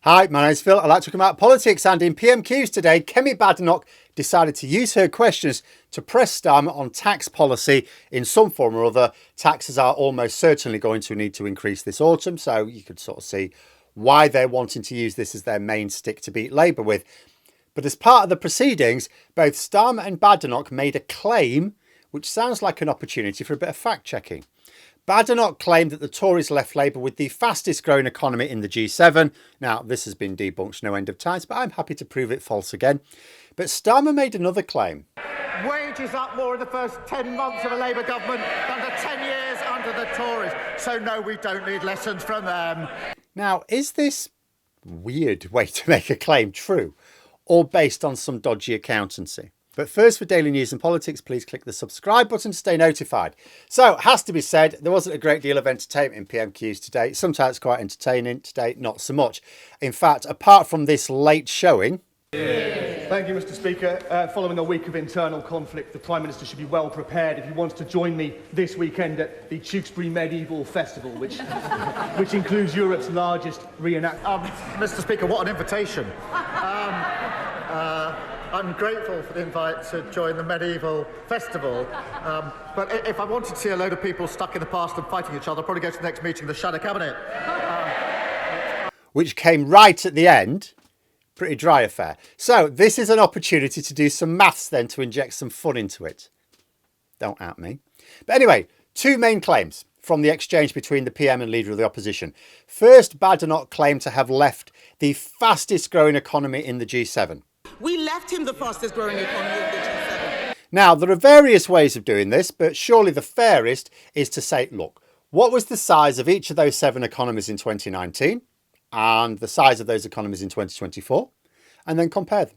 Hi, my name's Phil. I'd like to talk about politics, and in PMQs today, Kemi Badenoch decided to use her questions to press Starmer on tax policy in some form or other. Taxes are almost certainly going to need to increase this autumn, so you could sort of see why they're wanting to use this as their main stick to beat Labour with. But as part of the proceedings, both Starmer and Badenoch made a claim which sounds like an opportunity for a bit of fact-checking. Badenoch claimed that the Tories left Labour with the fastest growing economy in the G7. Now, this has been debunked no end of times, but I'm happy to prove it false again. But Starmer made another claim. Wages up more in the first 10 months of a Labour government than the 10 years under the Tories. So no, we don't need lessons from them. Now, is this weird way to make a claim true or based on some dodgy accountancy? But first, for daily news and politics, please click the subscribe button to stay notified. So, it has to be said, there wasn't a great deal of entertainment in PMQs today. Sometimes quite entertaining, today not so much. In fact, apart from this late showing... Thank you, Mr. Speaker. Following a week of internal conflict, the Prime Minister should be well prepared if he wants to join me this weekend at the Tewkesbury Medieval Festival, which includes Europe's largest reenactment. Mr. Speaker, what an invitation. I'm grateful for the invite to join the medieval festival, but if I wanted to see a load of people stuck in the past and fighting each other, I'd probably go to the next meeting of the Shadow Cabinet. Which came right at the end. Pretty dry affair. So this is an opportunity to do some maths then to inject some fun into it. Don't at me. But anyway, two main claims from the exchange between the PM and Leader of the Opposition. First, Badenoch claimed to have left the fastest growing economy in the G7. We left him the fastest growing economy in the G7. Now, there are various ways of doing this, but surely the fairest is to say, look, what was the size of each of those 7 economies in 2019 and the size of those economies in 2024, and then compare them.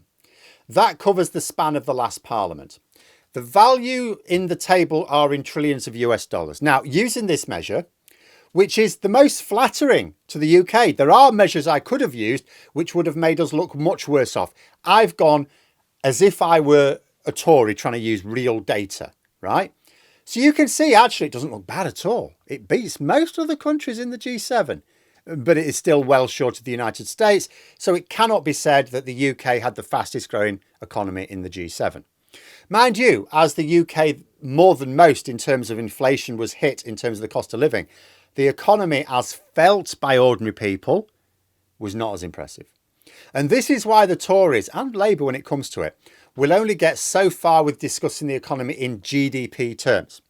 That covers the span of the last Parliament. The value in the table are in trillions of US dollars. Now, using this measure, which is the most flattering to the UK. There are measures I could have used which would have made us look much worse off. I've gone as if I were a Tory trying to use real data, right? So you can see actually it doesn't look bad at all. It beats most other countries in the G7, but it is still well short of the United States. So it cannot be said that the UK had the fastest growing economy in the G7. Mind you, as the UK more than most in terms of inflation was hit in terms of the cost of living, the economy as felt by ordinary people was not as impressive. And this is why the Tories and Labour, when it comes to it, will only get so far with discussing the economy in GDP terms.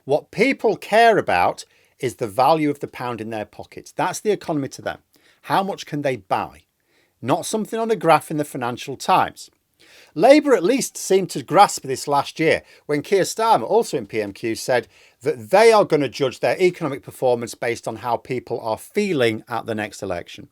What people care about is the value of the pound in their pockets. That's the economy to them. How much can they buy? Not something on a graph in the Financial Times. Labour at least seemed to grasp this last year when Keir Starmer, also in PMQ, said that they are going to judge their economic performance based on how people are feeling at the next election,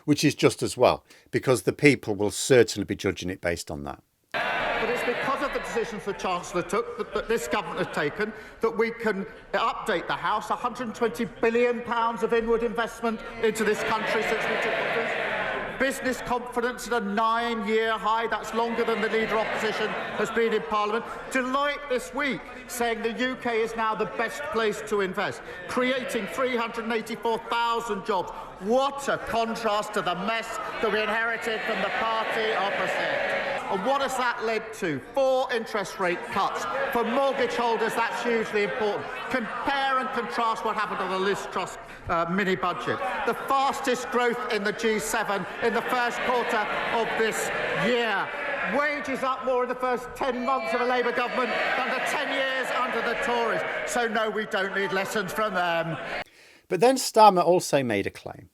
which is just as well, because the people will certainly be judging it based on that. But it's because of the decisions the Chancellor took, that this government has taken, that we can update the House. £120 billion of inward investment into this country since we took office. Business confidence at a 9-year high. That's longer than the Leader of Opposition has been in Parliament. Deloitte this week saying the UK is now the best place to invest, creating 384,000 jobs. What a contrast to the mess that we inherited from the party opposite. And what has that led to? 4 interest rate cuts. For mortgage holders, that's hugely important. Compare and contrast what happened on the Liz Truss mini-budget. The fastest growth in the G7 in the first quarter of this year. Wages up more in the first 10 months of a Labour government than the 10 years under the Tories. So no, we don't need lessons from them. But then Starmer also made a claim.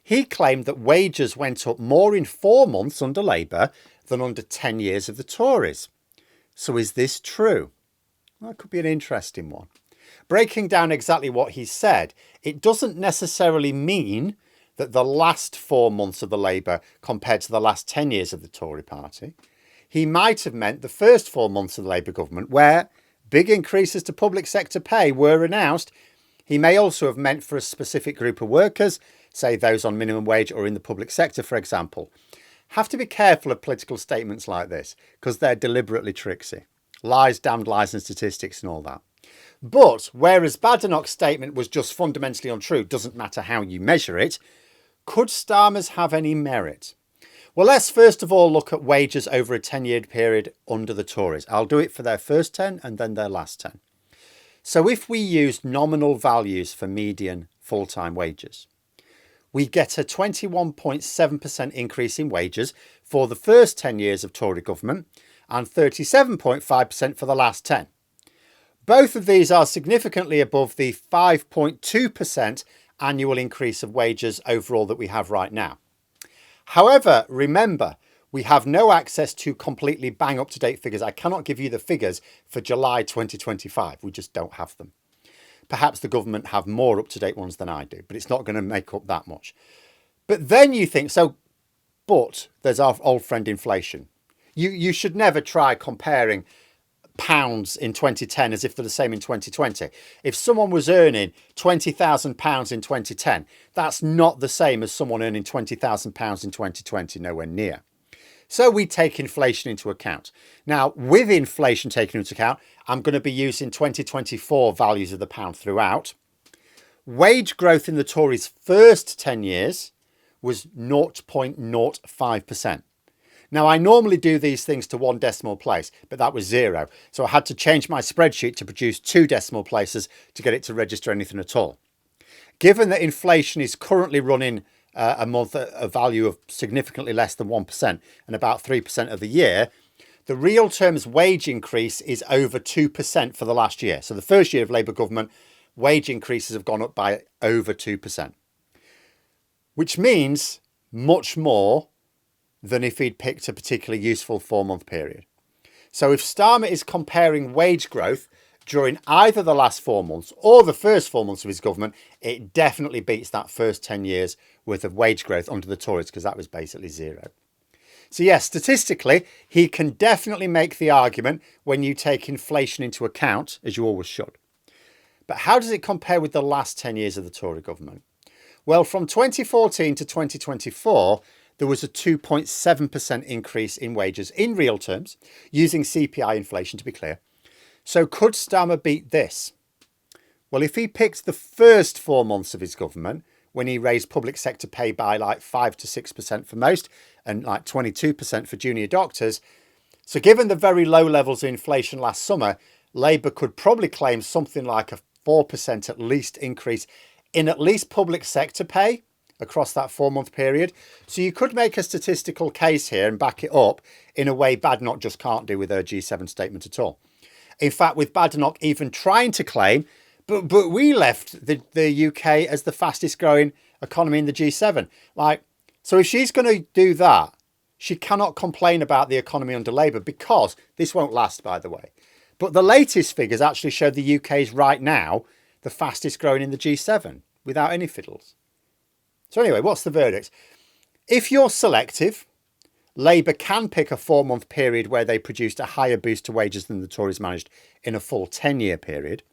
He claimed that wages went up more in 4 months under Labour than under 10 years of the Tories. So is this true? Well, that could be an interesting one. Breaking down exactly what he said, it doesn't necessarily mean that the last 4 months of the Labour compared to the last 10 years of the Tory party. He might have meant the first 4 months of the Labour government where big increases to public sector pay were announced. He may also have meant for a specific group of workers, say those on minimum wage or in the public sector, for example. Have to be careful of political statements like this because they're deliberately tricksy. Lies, damned lies and statistics and all that. But whereas Badenoch's statement was just fundamentally untrue, doesn't matter how you measure it, Could Starmer's have any merit? Well, let's first of all look at wages over a 10-year period under the Tories. I'll do it for their first 10 and then their last 10. So if we use nominal values for median full-time wages, we get a 21.7% increase in wages for the first 10 years of Tory government and 37.5% for the last 10. Both of these are significantly above the 5.2% annual increase of wages overall that we have right now. However, remember, we have no access to completely bang up-to-date figures. I cannot give you the figures for July 2025. We just don't have them. Perhaps the government have more up-to-date ones than I do, but it's not going to make up that much. But then you think, but there's our old friend inflation. You should never try comparing pounds in 2010 as if they're the same in 2020. If someone was earning £20,000 in 2010, that's not the same as someone earning £20,000 in 2020, nowhere near. So we take inflation into account. Now, with inflation taken into account, I'm going to be using 2024 values of the pound throughout. Wage growth in the Tories' first 10 years was 0.05%. Now, I normally do these things to one decimal place, but that was 0. So I had to change my spreadsheet to produce 2 decimal places to get it to register anything at all. Given that inflation is currently running a month a value of significantly less than 1% and about 3% of the year, the real terms wage increase is over 2% for the last year. So the first year of Labour government, wage increases have gone up by over 2%, which means much more than if he'd picked a particularly useful 4-month period. So if Starmer is comparing wage growth during either the last 4 months or the first 4 months of his government, it definitely beats that first 10 years worth of wage growth under the Tories, because that was basically 0. So yes, statistically, he can definitely make the argument when you take inflation into account, as you always should. But how does it compare with the last 10 years of the Tory government? Well, from 2014 to 2024, there was a 2.7% increase in wages in real terms, using CPI inflation to be clear. So could Starmer beat this? Well, if he picked the first 4 months of his government, when he raised public sector pay by like 5 to 6% for most and like 22% for junior doctors. So given the very low levels of inflation last summer, Labour could probably claim something like a 4% at least increase in at least public sector pay across that 4-month period. So you could make a statistical case here and back it up in a way Badenoch just can't do with her G7 statement at all. In fact, with Badenoch even trying to claim, but we left the UK as the fastest growing economy in the G7. So if she's going to do that, she cannot complain about the economy under Labour, because this won't last, by the way. But the latest figures actually show the UK is right now the fastest growing in the G7 without any fiddles. So anyway, what's the verdict? If you're selective, Labour can pick a 4-month period where they produced a higher boost to wages than the Tories managed in a full 10-year period,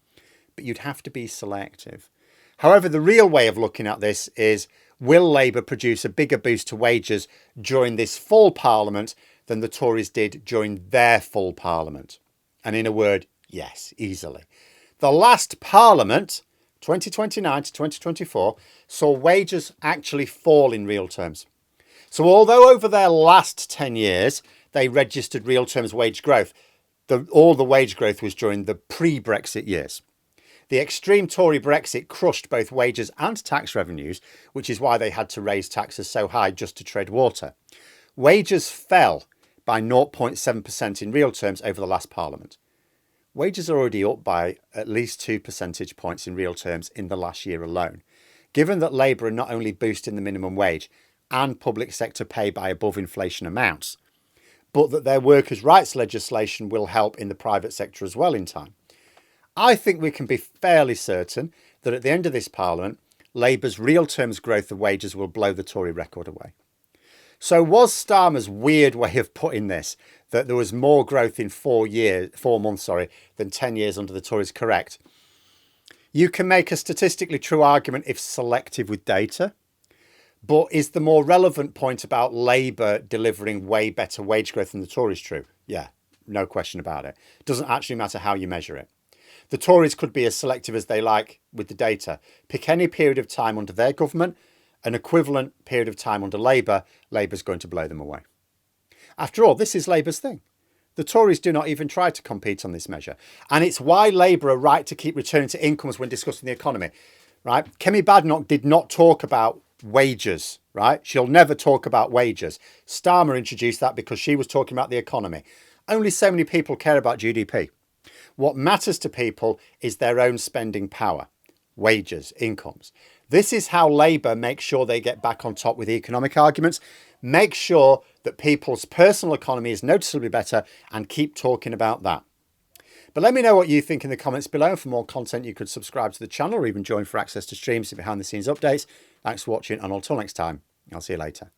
but you'd have to be selective. However, the real way of looking at this is, will Labour produce a bigger boost to wages during this full Parliament than the Tories did during their full Parliament? And in a word, yes, easily. The last Parliament, 2029 to 2024, saw wages actually fall in real terms. So although over their last 10 years, they registered real terms wage growth, all the wage growth was during the pre-Brexit years. The extreme Tory Brexit crushed both wages and tax revenues, which is why they had to raise taxes so high just to tread water. Wages fell by 0.7% in real terms over the last Parliament. Wages are already up by at least 2 percentage points in real terms in the last year alone. Given that Labour are not only boosting the minimum wage and public sector pay by above inflation amounts, but that their workers' rights legislation will help in the private sector as well in time, I think we can be fairly certain that at the end of this Parliament, Labour's real terms growth of wages will blow the Tory record away. So was Starmer's weird way of putting this, that there was more growth in 4 months than 10 years under the Tories, correct? You can make a statistically true argument if selective with data, but is the more relevant point about Labour delivering way better wage growth than the Tories true? Yeah, no question about it. Doesn't actually matter how you measure it. The Tories could be as selective as they like with the data. Pick any period of time under their government an equivalent period of time under Labour, Labour's going to blow them away. After all, this is Labour's thing. The Tories do not even try to compete on this measure. And it's why Labour are right to keep returning to incomes when discussing the economy, right? Kemi Badenoch did not talk about wages, right? She'll never talk about wages. Starmer introduced that because she was talking about the economy. Only so many people care about GDP. What matters to people is their own spending power, wages, incomes. This is how Labour makes sure they get back on top with the economic arguments, make sure that people's personal economy is noticeably better, and keep talking about that. But let me know what you think in the comments below. For more content, you could subscribe to the channel or even join for access to streams and behind the scenes updates. Thanks for watching, and until next time, I'll see you later.